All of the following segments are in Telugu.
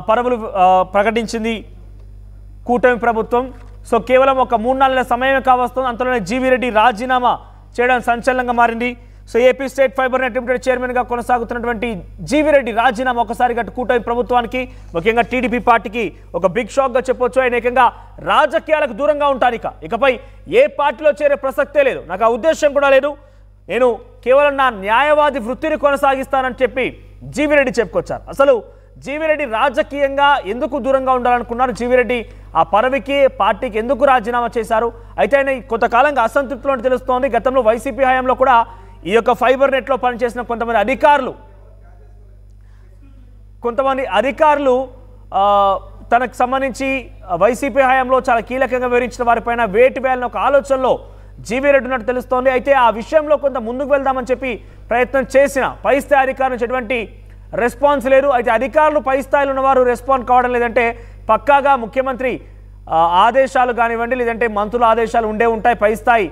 పరవులు ప్రకటించింది కూటమి ప్రభుత్వం. సో కేవలం ఒక 3-4 నెలల సమయమే కావస్తుంది, అంతలోనే జీవీ రెడ్డి రాజీనామా చేయడం సంచలనంగా మారింది. So AP state fibre net limited చైర్మన్గా కొనసాగుతున్నటువంటి జీవీ రెడ్డి రాజీనామా ఒకసారిగా కూటమి ప్రభుత్వానికి, ముఖ్యంగా టీడీపీ పార్టీకి ఒక బిగ్ షాక్గా చెప్పొచ్చు. ఆయన ఏకంగా రాజకీయాలకు దూరంగా ఉంటాను, ఇకపై ఏ పార్టీలో చేరే ప్రసక్తే లేదు, నాకు ఆ ఉద్దేశం కూడా లేదు, నేను కేవలం నా న్యాయవాది వృత్తిని కొనసాగిస్తానని చెప్పి జీవీ రెడ్డి చెప్పుకొచ్చారు. అసలు జీవీ రెడ్డి రాజకీయంగా ఎందుకు దూరంగా ఉండాలనుకున్నారు, జీవీ రెడ్డి ఆ పదవికి పార్టీకి ఎందుకు రాజీనామా చేశారు? అయితే ఆయన కొంతకాలంగా అసంతృప్తిలో తెలుస్తోంది. గతంలో వైసీపీ హయాంలో కూడా ఈ యొక్క ఫైబర్ నెట్లో పనిచేసిన కొంతమంది అధికారులు తనకు సంబంధించి వైసీపీ హయాంలో చాలా కీలకంగా వివరించిన వారిపైన వేటు వేయాలని ఒక ఆలోచనలో జీవీ రెడ్డి ఉన్నట్టు తెలుస్తోంది. అయితే ఆ విషయంలో కొంత ముందుకు వెళ్దామని చెప్పి ప్రయత్నం చేసిన పై స్థాయి అధికారుల నుంచి ఎటువంటి రెస్పాన్స్ లేదు. అయితే అధికారులు పై స్థాయిలో ఉన్నవారు రెస్పాండ్ కావడం లేదంటే పక్కాగా ముఖ్యమంత్రి ఆదేశాలు కానివ్వండి, లేదంటే మంత్రుల ఆదేశాలు ఉంటాయి, పై స్థాయి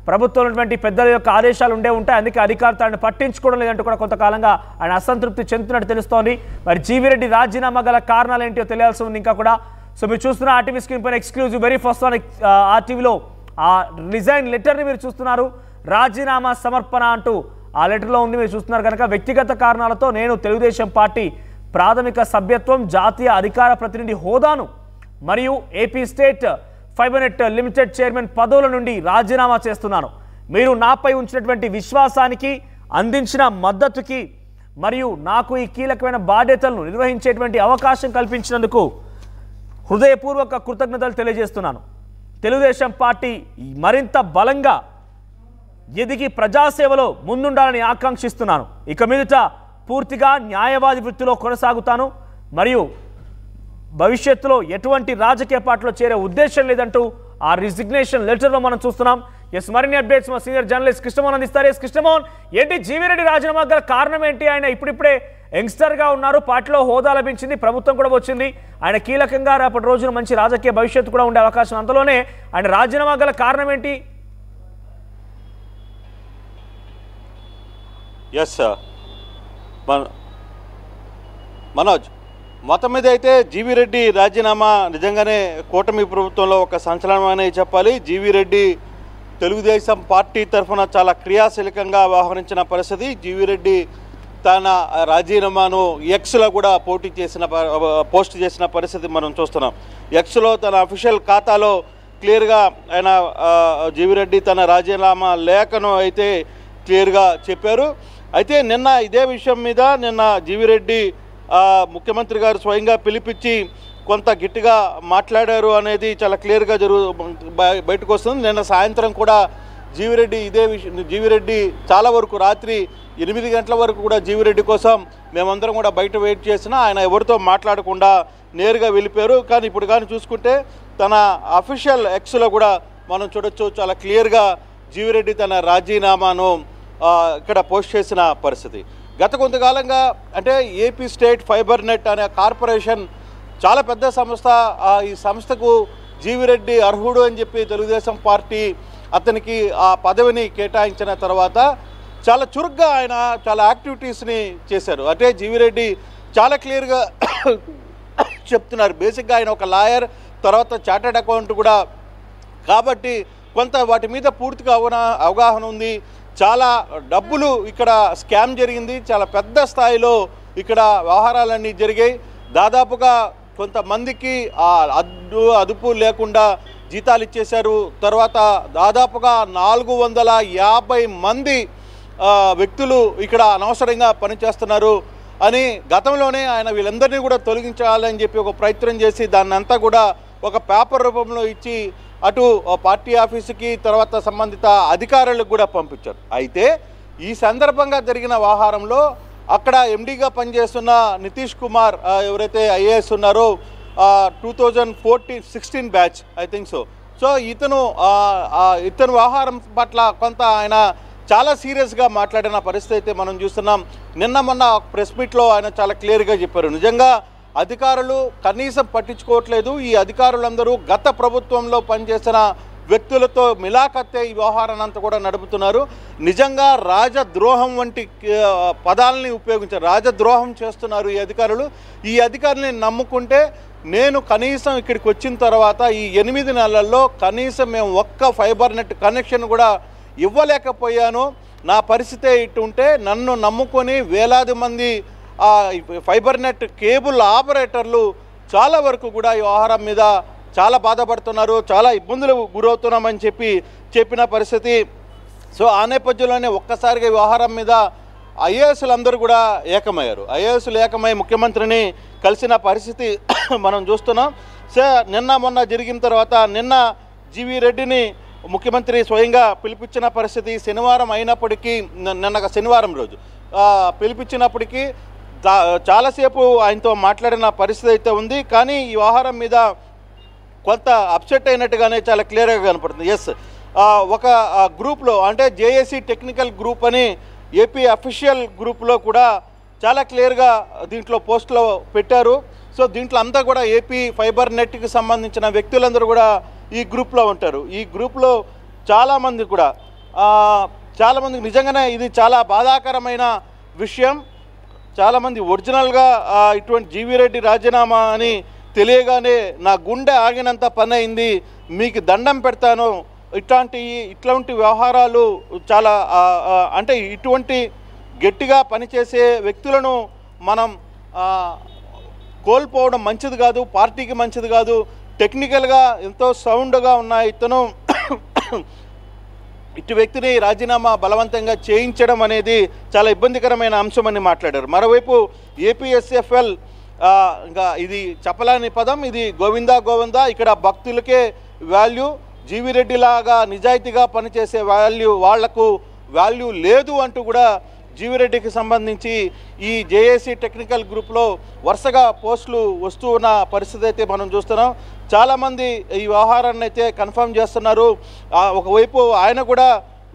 ప్రభుత్వం ఉన్నటువంటి పెద్దల యొక్క ఆదేశాలు ఉంటాయి, అందుకే అధికారులు తాను పట్టించుకోవడం లేదంటూ కూడా కొంతకాలంగా ఆయన అసంతృప్తి చెందుతున్నట్టు తెలుస్తోంది. మరి జీవీ రెడ్డి రాజీనామా గల కారణాలు ఏంటో తెలియాల్సి ఉంది ఇంకా కూడా. సో మీరు చూస్తున్న ఆర్టీవీ స్క్రీన్ పైన ఎక్స్క్లూజివ్ వెరీ ఫస్ట్ వన్ ఆర్టీవీలో ఆ రిజైన్ లెటర్ని మీరు చూస్తున్నారు. రాజీనామా సమర్పణ అంటూ ఆ లెటర్లో ఉంది, మీరు చూస్తున్నారు కనుక. వ్యక్తిగత కారణాలతో నేను తెలుగుదేశం పార్టీ ప్రాథమిక సభ్యత్వం, జాతీయ అధికార ప్రతినిధి హోదాను మరియు AP state fibre net limited chairman పదవుల నుండి రాజీనామా చేస్తున్నాను. మీరు నాపై ఉంచినటువంటి విశ్వాసానికి, అందించిన మద్దతుకి మరియు నాకు ఈ కీలకమైన బాధ్యతలను నిర్వహించేటువంటి అవకాశం కల్పించినందుకు హృదయపూర్వక కృతజ్ఞతలు తెలియజేస్తున్నాను. తెలుగుదేశం పార్టీ మరింత బలంగా ఎదిగి ప్రజాసేవలో ముందుండాలని ఆకాంక్షిస్తున్నాను. ఇక మీదట పూర్తిగా న్యాయవాది వృత్తిలో కొనసాగుతాను మరియు భవిష్యత్తులో ఎటువంటి రాజకీయ పార్టీలో చేరే ఉద్దేశం లేదంటూ ఆ రిజిగ్నేషన్ లెటర్లో మనం చూస్తున్నాం. ఎస్, మరిన్ని అప్డేట్స్ మా సీనియర్ జర్నలిస్ట్ కృష్ణమోహన్ అందిస్తారు. ఎస్ కృష్ణమోహన్, ఏంటి జీవీ రెడ్డి రాజీనామా గల కారణం ఏంటి? ఆయన ఇప్పుడిప్పుడే యంగ్స్టర్గా ఉన్నారు, పార్టీలో హోదా లభించింది, ప్రభుత్వం కూడా వచ్చింది, ఆయన కీలకంగా రేపటి రోజున మంచి రాజకీయ భవిష్యత్తు కూడా ఉండే అవకాశం, అంతలోనే ఆయన రాజీనామా గల కారణం ఏంటి? ఎస్ మనోజ్, మొత్తం మీద అయితే జీవీ రెడ్డి రాజీనామా నిజంగానే కూటమి ప్రభుత్వంలో ఒక సంచలనమనే చెప్పాలి. జీవీ రెడ్డి తెలుగుదేశం పార్టీ తరఫున చాలా క్రియాశీలకంగా వ్యవహరించిన పరిస్థితి. జీవీ రెడ్డి తన రాజీనామాను ఎక్స్లో కూడా పోస్ట్ చేసిన పరిస్థితి మనం చూస్తున్నాం. ఎక్స్లో తన అఫీషియల్ ఖాతాలో క్లియర్గా ఆయన జీవీ రెడ్డి తన రాజీనామా లేఖను అయితే క్లియర్గా చెప్పారు. అయితే నిన్న ఇదే విషయం మీద జీవీ రెడ్డి ముఖ్యమంత్రి గారు స్వయంగా పిలిపించి కొంత గట్టిగా మాట్లాడారు అనేది చాలా క్లియర్గా బయటకు వస్తుంది. నిన్న సాయంత్రం కూడా జీవీ రెడ్డి చాలా వరకు రాత్రి 8 గంటల వరకు కూడా జీవీ రెడ్డి కోసం మేమందరం కూడా బయట వెయిట్ చేసినా ఆయన ఎవరితో మాట్లాడకుండా నేరుగా వెళ్ళిపోయారు. కానీ ఇప్పుడు కానీ చూసుకుంటే తన అఫీషియల్ ఎక్స్లో కూడా మనం చూడొచ్చు, చాలా క్లియర్గా జీవీ రెడ్డి తన రాజీనామాను ఇక్కడ పోస్ట్ చేసిన పరిస్థితి. గత కొంతకాలంగా అంటే ఏపీ స్టేట్ ఫైబర్ నెట్ అనే కార్పొరేషన్ చాలా పెద్ద సంస్థ. ఈ సంస్థకు జీవీ రెడ్డి అర్హుడు అని చెప్పి తెలుగుదేశం పార్టీ అతనికి ఆ పదవిని కేటాయించిన తర్వాత చాలా చురుగ్గా ఆయన చాలా యాక్టివిటీస్ని చేశారు. అంటే జీవీ రెడ్డి చాలా క్లియర్గా చెప్తున్నారు. బేసిక్గా ఆయన ఒక లాయర్, తర్వాత చార్టర్డ్ అకౌంట్ కూడా, కాబట్టి కొంత వాటి మీద పూర్తిగా అవగాహన ఉంది. చాలా డబ్బులు ఇక్కడ స్కామ్ జరిగింది, చాలా పెద్ద స్థాయిలో ఇక్కడ వ్యవహారాలన్నీ జరిగాయి. దాదాపుగా కొంతమందికి అదుపు లేకుండా జీతాలు ఇచ్చేశారు. తర్వాత దాదాపుగా 450 మంది వ్యక్తులు ఇక్కడ అనవసరంగా పనిచేస్తున్నారు అని గతంలోనే ఆయన వీళ్ళందరినీ కూడా తొలగించాలని చెప్పి ఒక ప్రయత్నం చేసి దాన్ని అంతా కూడా ఒక పేపర్ రూపంలో ఇచ్చి అటు పార్టీ ఆఫీసుకి తర్వాత సంబంధిత అధికారులకు కూడా పంపించారు. అయితే ఈ సందర్భంగా జరిగిన వ్యవహారంలో అక్కడ ఎండీగా పనిచేస్తున్న నితీష్ కుమార్ ఎవరైతే ఐఏఎస్ ఉన్నారో 2014-16 బ్యాచ్ ఐ థింక్ సో ఇతను వ్యవహారం పట్ల కొంత ఆయన చాలా సీరియస్గా మాట్లాడిన పరిస్థితి అయితే మనం చూస్తున్నాం. నిన్న మొన్న ప్రెస్ మీట్లో ఆయన చాలా క్లియర్గా చెప్పారు, నిజంగా అధికారులు కనీసం పట్టించుకోవట్లేదు, ఈ అధికారులందరూ గత ప్రభుత్వంలో పనిచేసిన వ్యక్తులతో మిలాఖత్తే ఈ వ్యవహారాన్ని అంతా కూడా నడుపుతున్నారు. నిజంగా రాజద్రోహం వంటి పదాలని ఉపయోగించారు. రాజద్రోహం చేస్తున్నారు ఈ అధికారులు. ఈ అధికారులని నమ్ముకుంటే నేను కనీసం ఇక్కడికి వచ్చిన తర్వాత ఈ 8 నెలల్లో కనీసం మేము ఒక్క ఫైబర్ నెట్ కనెక్షన్ కూడా ఇవ్వలేకపోయాను. నా పరిస్థితే ఇటు ఉంటే నన్ను నమ్ముకొని వేలాది మంది ఫైబర్ నెట్ కేబుల్ ఆపరేటర్లు చాలా వరకు కూడా ఈ వ్యవహారం మీద చాలా బాధపడుతున్నారు, చాలా ఇబ్బందులు గురవుతున్నామని చెప్పిన పరిస్థితి. సో ఆ నేపథ్యంలోనే ఒక్కసారిగా ఈ వ్యవహారం మీద ఐఏఎస్లు అందరూ కూడా ఏకమయ్యారు. ఐఏఎస్లు ఏకమై ముఖ్యమంత్రిని కలిసిన పరిస్థితి మనం చూస్తున్నాం. సో నిన్న మొన్న జరిగిన తర్వాత నిన్న జీవీ రెడ్డిని ముఖ్యమంత్రి స్వయంగా పిలిపించిన పరిస్థితి. శనివారం అయినప్పటికీ నిన్న శనివారం రోజు పిలిపించినప్పటికీ చాలాసేపు ఆయనతో మాట్లాడిన పరిస్థితి అయితే ఉంది. కానీ ఈ వ్యవహారం మీద కొంత అప్సెట్ అయినట్టుగానే చాలా క్లియర్గా కనపడుతుంది. ఎస్, ఒక గ్రూప్లో అంటే జేఏసీ టెక్నికల్ గ్రూప్ అని ఏపీ అఫీషియల్ గ్రూప్లో కూడా చాలా క్లియర్గా దీంట్లో పోస్టులో పెట్టారు. సో దీంట్లో అంతా కూడా ఏపీ ఫైబర్ నెట్కి సంబంధించిన వ్యక్తులందరూ కూడా ఈ గ్రూప్లో ఉంటారు. ఈ గ్రూప్లో చాలామంది కూడా చాలామందికి నిజంగానే ఇది చాలా బాధాకరమైన విషయం. చాలామంది ఒరిజినల్గా ఇటువంటి జీవీ రెడ్డి రాజీనామా అని తెలియగానే నా గుండె ఆగినంత పని అయింది, మీకు దండం పెడతాను. ఇట్లాంటి వ్యవహారాలు చాలా అంటే ఇటువంటి గట్టిగా పనిచేసే వ్యక్తులను మనం కోల్పోవడం మంచిది కాదు, పార్టీకి మంచిది కాదు. టెక్నికల్గా ఎంతో సౌండ్గా ఉన్న ఇతను ఇటు వ్యక్తిని రాజీనామా బలవంతంగా చేయించడం అనేది చాలా ఇబ్బందికరమైన అంశం అని మాట్లాడారు. మరోవైపు ఏపీఎస్ఎఫ్ఎల్ ఇంకా ఇది చెప్పలేని పదం, ఇది గోవిందా గోవిందా, ఇక్కడ భక్తులకే వాల్యూ, జీవీ రెడ్డి లాగా నిజాయితీగా పనిచేసే వాళ్లకు వాల్యూ లేదు అంటూ కూడా జీవీ రెడ్డికి సంబంధించి ఈ జేఏసీ టెక్నికల్ గ్రూప్లో వరుసగా పోస్టులు వస్తూ ఉన్న పరిస్థితి అయితే మనం చూస్తున్నాం. చాలామంది ఈ వ్యవహారాన్ని అయితే కన్ఫర్మ్ చేస్తున్నారు. ఒకవైపు ఆయన కూడా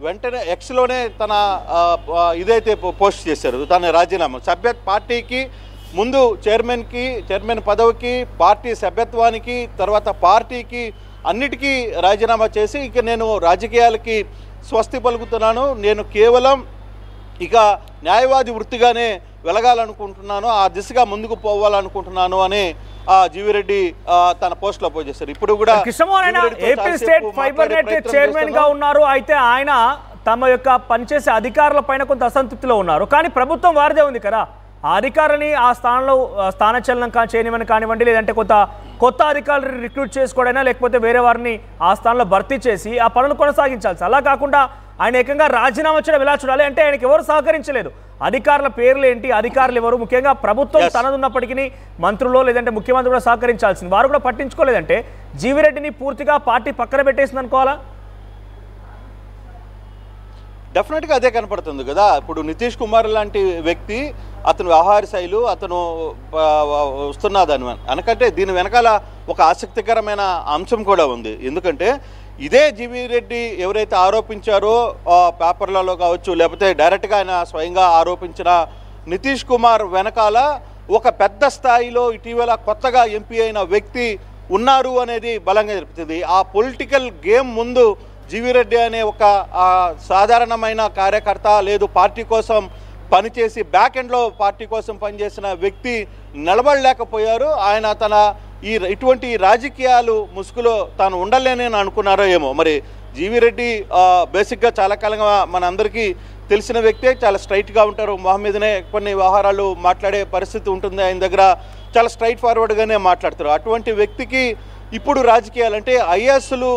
వెంటనే ఎక్స్లోనే తన ఇదైతే పోస్ట్ చేశారు, తన రాజీనామా పార్టీకి ముందు చైర్మన్ పదవికి, పార్టీ సభ్యత్వానికి, తర్వాత పార్టీకి అన్నిటికీ రాజీనామా చేసి ఇక నేను రాజకీయాలకి స్వస్తి పలుకుతున్నాను, నేను కేవలం ఇక న్యాయవాది వృత్తిగానే వెలగాలనుకుంటున్నాను, ఆ దిశగా ముందుకు పోవాలనుకుంటున్నాను అని జీవీ రెడ్డి తన పోస్ట్లో పోస్ట్ చేశారు. ఇప్పుడు కూడా AP state fibre net chairman గా ఉన్నారు. అయితే ఆయన తమ యొక్క పనిచేసే అధికారుల పైన కొంత అసంతృప్తిలో ఉన్నారు. కానీ ప్రభుత్వం వారిదే ఉంది కదా, ఆ అధికారిని ఆ స్థానంలో స్థానచలనం చేయనివని కానివ్వండి, లేదంటే కొత్త అధికారులు రిక్రూట్ చేసుకోవడైనా, లేకపోతే వేరే వారిని ఆ స్థానంలో భర్తీ చేసి ఆ పనులు కొనసాగించాల్సి. అలా కాకుండా ఆయన ఏకంగా రాజీనామా చేయడం ఎలా చూడాలి అంటే ఆయనకి ఎవరు సహకరించలేదు. అధికారుల పేర్లు ఏంటి, అధికారులు ఎవరు, ముఖ్యంగా ప్రభుత్వం తనదున్నప్పటికీ మంత్రులు లేదంటే ముఖ్యమంత్రి కూడా సహకరించాల్సింది, వారు కూడా పట్టించుకోలేదంటే జీవీ రెడ్డిని పూర్తిగా పార్టీ పక్కన పెట్టేసింది అనుకోవాలా? డెఫినెట్గా అదే కనపడుతుంది కదా. ఇప్పుడు నితీష్ కుమార్ లాంటి వ్యక్తి, అతను వ్యవహార శైలు, అతను వస్తున్నదని అనకంటే దీని వెనకాల ఒక ఆసక్తికరమైన అంశం కూడా ఉంది. ఎందుకంటే ఇదే జీవీ రెడ్డి ఎవరైతే ఆరోపించారో పేపర్లలో కావచ్చు, లేకపోతే డైరెక్ట్గా ఆయన స్వయంగా ఆరోపించిన నితీష్ కుమార్ వెనకాల ఒక పెద్ద స్థాయిలో ఇటీవల కొత్తగా ఎంపీ అయిన వ్యక్తి ఉన్నారు అనేది బలంగా తెలుపుతుంది. ఆ పొలిటికల్ గేమ్ ముందు జీవీ రెడ్డి అనే ఒక సాధారణమైన కార్యకర్త, లేదు పార్టీ కోసం పనిచేసి బ్యాక్ ఎండ్లో పార్టీ కోసం పనిచేసిన వ్యక్తి నిలబడలేకపోయారు. ఆయన తన ఇటువంటి రాజకీయాలు ముసుగులో తాను ఉండలేని అనుకున్నారో ఏమో. మరి జీవీ రెడ్డి బేసిక్గా చాలా కాలంగా మన అందరికీ తెలిసిన వ్యక్తే, చాలా స్ట్రైట్గా ఉంటారు, మొహం మీదనే కొన్ని వ్యవహారాలు మాట్లాడే పరిస్థితి ఉంటుంది ఆయన దగ్గర, చాలా స్ట్రైట్ ఫార్వర్డ్గానే మాట్లాడతారు. అటువంటి వ్యక్తికి ఇప్పుడు రాజకీయాలంటే ఐఏఎస్లు